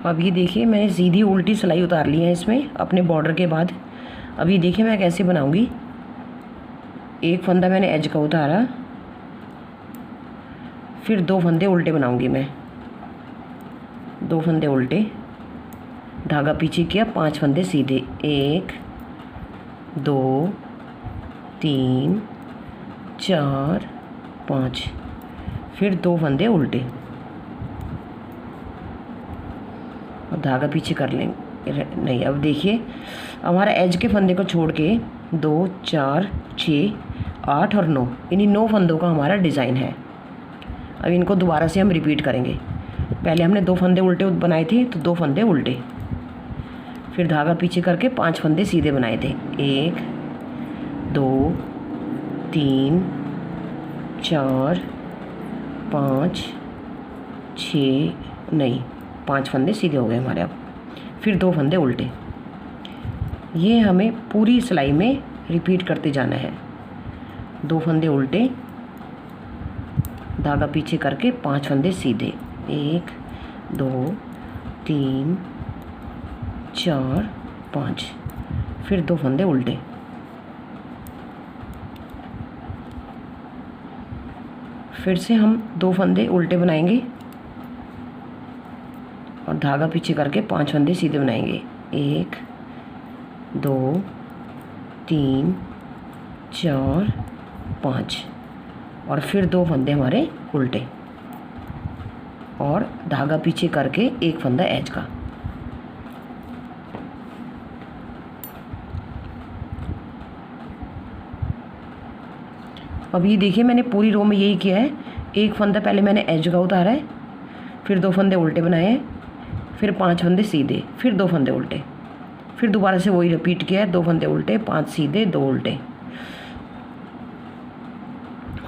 अब ये देखिए मैंने सीधी उल्टी सिलाई उतार ली है इसमें अपने बॉर्डर के बाद। अब ये देखिए मैं कैसे बनाऊंगी। एक फंदा मैंने एज का उतारा, फिर 2 फंदे उल्टे बनाऊंगी मैं। 2 फंदे उल्टे, धागा पीछे किया, 5 फंदे सीधे, 1 2 3 4 5, फिर 2 फंदे उल्टे और धागा पीछे कर लेंगे। नहीं, अब देखिए हमारा एज के फंदे को छोड़ के 2 4 6 8 और 9, इन्हीं 9 फंदों का हमारा डिज़ाइन है। अब इनको दोबारा से हम रिपीट करेंगे। पहले हमने 2 फंदे उल्टे बनाए थे, तो 2 फंदे उल्टे, फिर धागा पीछे करके 5 फंदे सीधे बनाए थे, 1 2 3 4 5 6, नहीं 5 फंदे सीधे हो गए हमारे। अब फिर 2 फंदे उल्टे। ये हमें पूरी सिलाई में रिपीट करते जाना है। 2 फंदे उल्टे, धागा पीछे करके 5 फंदे सीधे, 1 2 3 4 5, फिर 2 फंदे उल्टे, फिर से हम 2 फंदे उल्टे बनाएंगे और धागा पीछे करके 5 फंदे सीधे बनाएंगे, 1 2 3 4 5, और फिर 2 फंदे हमारे उल्टे और धागा पीछे करके 1 फंदा एज का। अब ये देखिए मैंने पूरी रो में यही किया है। 1 फंदा पहले मैंने एज का उतारा है, फिर 2 फंदे उल्टे बनाए हैं, फिर 5 फंदे सीधे, फिर 2 फंदे उल्टे, फिर दोबारा से वही रिपीट किया है। 2 फंदे उल्टे, 5 सीधे, 2 उल्टे,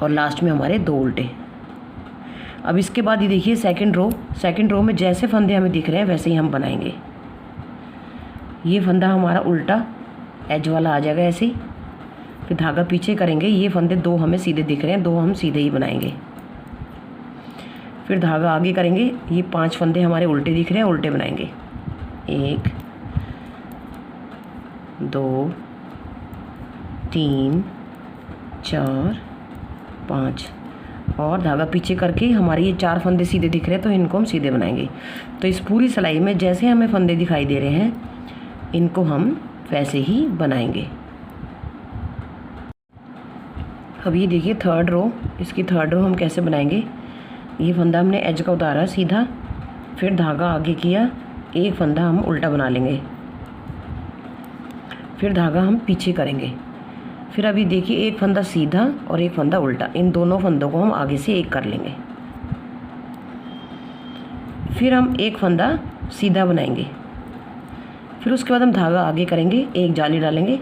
और लास्ट में हमारे 2 उल्टे। अब इसके बाद ये देखिए सेकंड रो में जैसे फंदे हमें दिख रहे हैं वैसे ही हम बनाएंगे। ये फंदा हमारा उल्टा एज वाला आ जाएगा ऐसे ही, फिर धागा पीछे करेंगे। ये फंदे 2 हमें सीधे दिख रहे हैं, 2 हम सीधे ही बनाएंगे। फिर धागा आगे करेंगे, ये 5 फंदे हमारे उल्टे दिख रहे हैं, उल्टे बनाएंगे, 1 2 3 4 5, और धागा पीछे करके हमारे ये 4 फंदे सीधे दिख रहे हैं, तो इनको हम सीधे बनाएंगे। तो इस पूरी सिलाई में जैसे हमें फंदे दिखाई दे रहे हैं इनको हम वैसे ही बनाएंगे। अब ये देखिए थर्ड रो, इसकी थर्ड रो हम कैसे बनाएंगे। ये फंदा हमने एज का उतारा सीधा, फिर धागा आगे किया, 1 फंदा हम उल्टा बना लेंगे, फिर धागा हम पीछे करेंगे। फिर अभी देखिए 1 फंदा सीधा और 1 फंदा उल्टा, इन दोनों फंदों को हम आगे से 1 कर लेंगे। फिर हम 1 फंदा सीधा बनाएंगे, फिर उसके बाद हम धागा आगे करेंगे, 1 जाली डालेंगे,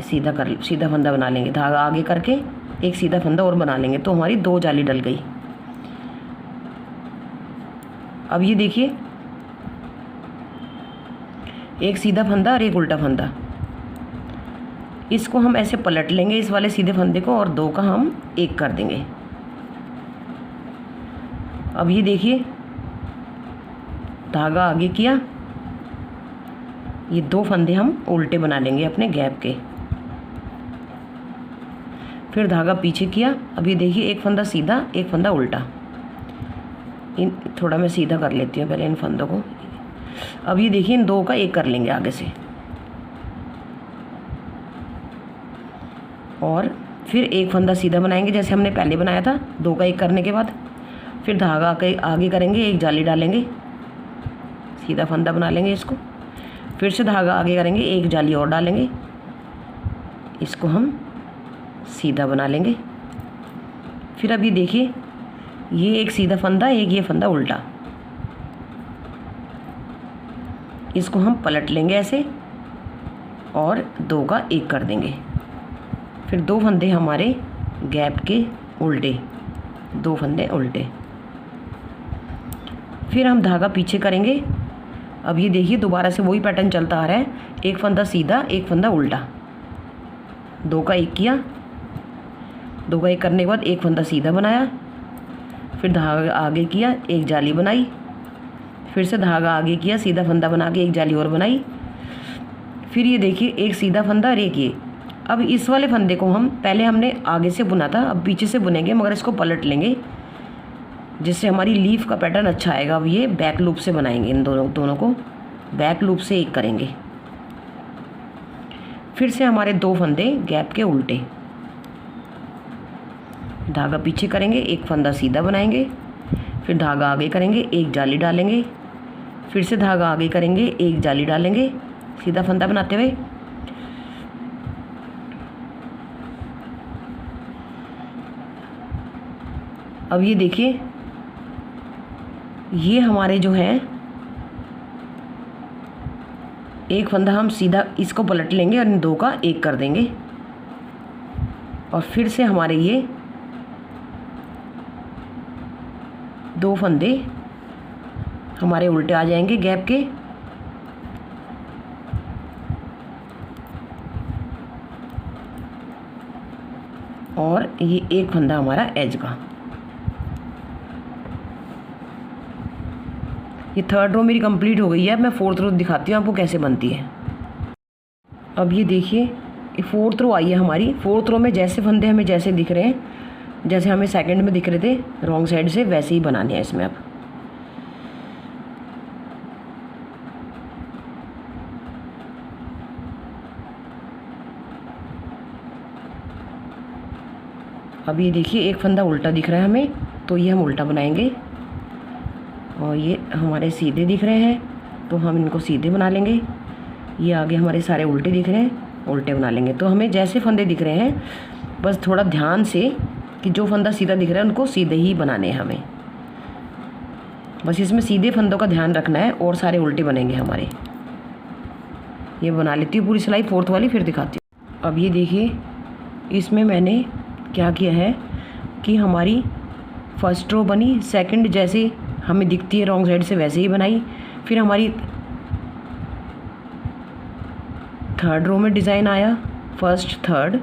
सीधा फंदा बना लेंगे, धागा आगे करके 1 सीधा फंदा और बना लेंगे, तो हमारी 2 जाली डल गई। अब ये देखिए 1 सीधा फंदा और 1 उल्टा फंदा, इसको हम ऐसे पलट लेंगे इस वाले सीधे फंदे को, और 2 का हम 1 कर देंगे। अब ये देखिए धागा आगे किया, ये 2 फंदे हम उल्टे बना लेंगे अपने गैप के, फिर धागा पीछे किया। अब ये देखिए 1 फंदा सीधा, 1 फंदा उल्टा, इन थोड़ा मैं सीधा कर लेती हूँ पहले इन फंदों को। अब ये देखिए इन 2 का 1 कर लेंगे आगे से, और फिर 1 फंदा सीधा बनाएंगे जैसे हमने पहले बनाया था, 2 का 1 करने के बाद। फिर धागा आगे करेंगे, 1 जाली डालेंगे, सीधा फंदा बना लेंगे इसको, फिर से धागा आगे करेंगे, 1 जाली और डालेंगे, इसको हम सीधा बना लेंगे। फिर अभी देखिए ये 1 सीधा फंदा, 1 ये फंदा उल्टा, इसको हम पलट लेंगे ऐसे और 2 का 1 कर देंगे। फिर 2 फंदे हमारे गैप के उल्टे, 2 फंदे उल्टे, फिर हम धागा पीछे करेंगे। अब ये देखिए दोबारा से वही पैटर्न चलता आ रहा है, 1 फंदा सीधा, 1 फंदा उल्टा, 2 का 1 किया, 2 का 1 करने के बाद 1 फंदा सीधा बनाया, फिर धागा आगे किया, 1 जाली बनाई, फिर से धागा आगे किया, सीधा फंदा बना के एक जाली और बनाई। फिर ये देखिए एक सीधा फंदा और एक ये। अब इस वाले फंदे को हम पहले हमने आगे से बुना था, अब पीछे से बुनेंगे, मगर इसको पलट लेंगे जिससे हमारी लीफ का पैटर्न अच्छा आएगा। अब ये बैक लूप से बनाएंगे, इन दोनों को बैक लूप से एक करेंगे। फिर से हमारे 2 फंदे गैप के उल्टे, धागा पीछे करेंगे, एक फंदा सीधा बनाएंगे, फिर धागा आगे करेंगे, एक जाली डालेंगे, फिर से धागा आगे करेंगे, एक जाली डालेंगे, सीधा फंदा बनाते हुए। अब ये देखिए ये हमारे जो हैं एक फंदा हम सीधा इसको पलट लेंगे और इन 2 का एक कर देंगे, और फिर से हमारे ये 2 फंदे हमारे उल्टे आ जाएंगे गैप के, और ये एक फंदा हमारा एज का। ये 3rd रो मेरी कंप्लीट हो गई है। अब मैं 4th रो दिखाती हूँ आपको कैसे बनती है। अब ये देखिए ये 4th रो आई है हमारी। 4th रो में जैसे फंदे हमें जैसे दिख रहे हैं, जैसे हमें सेकंड में दिख रहे थे रॉन्ग साइड से, वैसे ही बनाने हैं इसमें। अब ये देखिए एक फंदा उल्टा दिख रहा है हमें, तो ये हम उल्टा बनाएंगे, और ये हमारे सीधे दिख रहे हैं तो हम इनको सीधे बना लेंगे। ये आगे हमारे सारे उल्टे दिख रहे हैं, उल्टे बना लेंगे। तो हमें जैसे फंदे दिख रहे हैं बस थोड़ा ध्यान से कि जो फंदा सीधा दिख रहा है उनको सीधे ही बनाने हैं हमें, बस इसमें सीधे फंदों का ध्यान रखना है, और सारे उल्टे बनेंगे हमारे। ये बना लेती हूँ पूरी सिलाई 4th वाली, फिर दिखाती हूँ। अब ये देखिए इसमें मैंने क्या किया है कि हमारी 1st रो बनी, सेकंड जैसे हमें दिखती है रॉन्ग साइड से वैसे ही बनाई, फिर हमारी 3rd रो में डिज़ाइन आया, 1st 3rd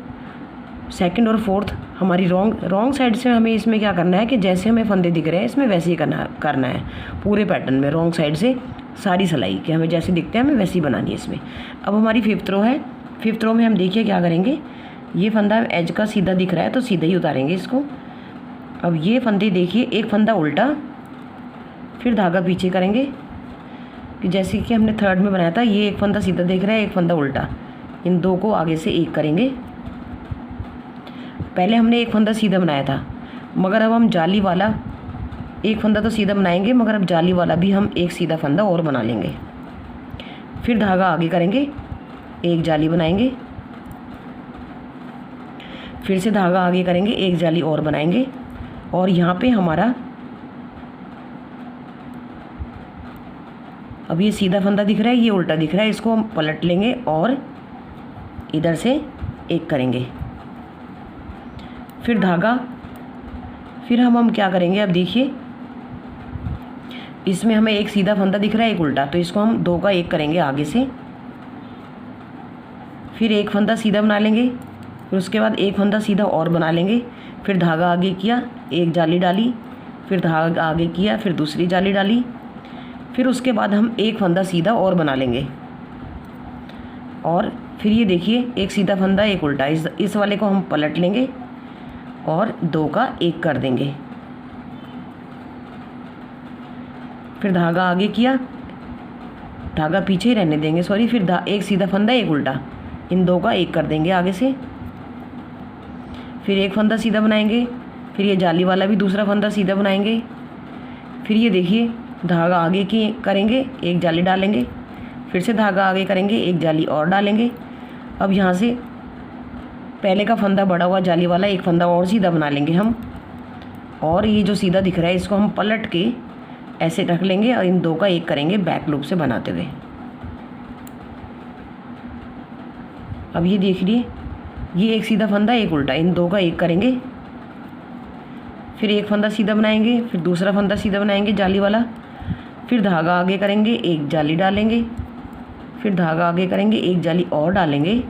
2nd और 4th हमारी रॉन्ग साइड से। हमें इसमें क्या करना है कि जैसे हमें फंदे दिख रहे हैं इसमें वैसे ही करना है पूरे पैटर्न में, रॉन्ग साइड से सारी सिलाई कि हमें जैसे दिखते हैं हमें वैसे ही बनानी है इसमें। अब हमारी 5th रो है। 5th रो में हम देखिए क्या करेंगे, ये फंदा एज का सीधा दिख रहा है तो सीधा ही उतारेंगे इसको। अब ये फंदे देखिए एक फंदा उल्टा, फिर धागा पीछे करेंगे कि जैसे कि हमने 3rd में बनाया था। ये एक फंदा सीधा दिख रहा है, एक फंदा उल्टा, इन 2 को आगे से एक करेंगे। पहले हमने एक फंदा सीधा बनाया था, मगर अब हम जाली वाला एक फंदा तो सीधा बनाएंगे, मगर अब जाली वाला भी हम एक सीधा फंदा और बना लेंगे। फिर धागा आगे करेंगे, एक जाली बनाएंगे, फिर से धागा आगे करेंगे, एक जाली और बनाएंगे, और यहाँ पे हमारा अब ये सीधा फंदा दिख रहा है, ये उल्टा दिख रहा है, इसको हम पलट लेंगे और इधर से एक करेंगे। फिर धागा, फिर हम क्या करेंगे, अब देखिए इसमें हमें एक सीधा फंदा दिख रहा है, एक उल्टा, तो इसको हम 2 का एक करेंगे आगे से। फिर एक फंदा सीधा बना लेंगे, फिर उसके बाद एक फंदा सीधा और बना लेंगे, फिर धागा आगे किया, एक जाली डाली, फिर धागा आगे किया, फिर दूसरी जाली डाली, फिर उसके बाद हम एक फंदा सीधा और बना लेंगे, और फिर ये देखिए एक सीधा फंदा एक उल्टा, इस वाले को हम पलट लेंगे और 2 का एक कर देंगे। फिर धागा आगे किया, धागा पीछे ही रहने देंगे, सॉरी, फिर एक सीधा फंदा एक उल्टा, इन 2 का एक कर देंगे आगे से। फिर एक फंदा सीधा बनाएंगे, फिर ये जाली वाला भी दूसरा फंदा सीधा बनाएंगे, फिर ये देखिए धागा आगे की करेंगे, एक जाली डालेंगे, फिर से धागा आगे करेंगे, एक जाली और डालेंगे। अब यहाँ से पहले का फंदा बड़ा हुआ जाली वाला एक फंदा और सीधा बना लेंगे हम, और ये जो सीधा दिख रहा है इसको हम पलट के ऐसे रख लेंगे और इन 2 का एक करेंगे बैक लूप से बनाते हुए। अब ये देख लिए ये एक सीधा फंदा एक उल्टा, इन 2 का एक करेंगे, फिर एक फंदा सीधा बनाएंगे, फिर दूसरा फंदा सीधा बनाएंगे जाली वाला, फिर धागा आगे करेंगे, एक जाली डालेंगे, फिर धागा आगे करेंगे, एक जाली और डालेंगे,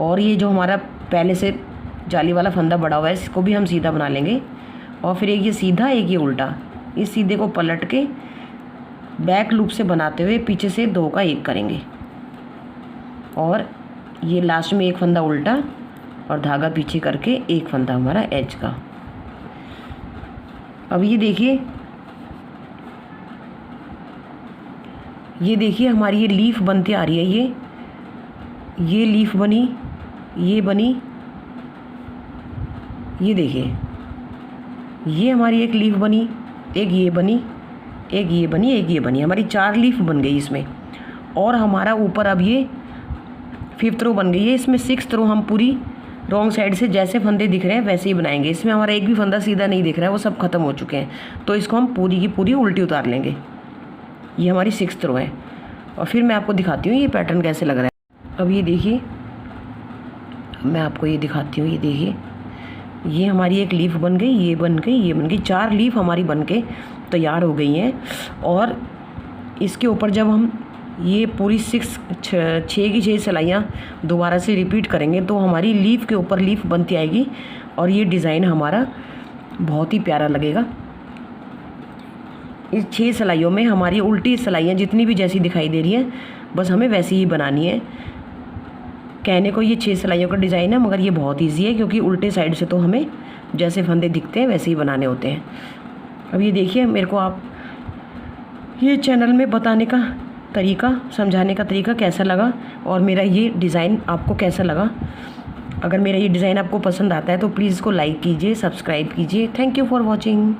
और ये जो हमारा पहले से जाली वाला फंदा बड़ा हुआ है इसको भी हम सीधा बना लेंगे, और फिर एक ये सीधा एक ये उल्टा, इस सीधे को पलट के बैक लूप से बनाते हुए पीछे से 2 का 1 करेंगे और ये लास्ट में एक फंदा उल्टा और धागा पीछे करके एक फंदा हमारा एज का। अब ये देखिए हमारी ये लीफ बनती आ रही है। ये लीफ बनी, ये बनी, ये देखिए ये हमारी एक लीफ बनी, एक ये बनी, एक ये बनी, एक ये बनी, हमारी 4 लीफ बन गई इसमें। और हमारा ऊपर अब ये 5th रो बन गई है। इसमें 6th रो हम पूरी रॉन्ग साइड से जैसे फंदे दिख रहे हैं वैसे ही बनाएंगे। इसमें हमारा एक भी फंदा सीधा नहीं दिख रहा है, वो सब खत्म हो चुके हैं, तो इसको हम पूरी की पूरी उल्टी उतार लेंगे। ये हमारी 6th रो है और फिर मैं आपको दिखाती हूँ ये पैटर्न कैसे लग रहा है। अब ये देखिए मैं आपको ये दिखाती हूँ। ये देखिए ये हमारी एक लीफ बन गई, ये बन गई, ये बन गई, 4 लीफ हमारी बन के तैयार हो गई हैं। और इसके ऊपर जब हम ये पूरी 6 की 6 सिलाइयाँ दोबारा से रिपीट करेंगे तो हमारी लीफ के ऊपर लीफ बनती आएगी और ये डिज़ाइन हमारा बहुत ही प्यारा लगेगा। इस 6 सिलाइयों में हमारी उल्टी सिलाइयाँ जितनी भी जैसी दिखाई दे रही हैं बस हमें वैसी ही बनानी है। कहने को ये 6 सिलाइयों का डिज़ाइन है मगर ये बहुत ईजी है, क्योंकि उल्टे साइड से तो हमें जैसे फंदे दिखते हैं वैसे ही बनाने होते हैं। अब ये देखिए मेरे को आप ये चैनल में बताने का तरीका, समझाने का तरीका कैसा लगा और मेरा ये डिज़ाइन आपको कैसा लगा। अगर मेरा ये डिज़ाइन आपको पसंद आता है तो प्लीज़ इसको लाइक कीजिए, सब्सक्राइब कीजिए। Thank you for watching.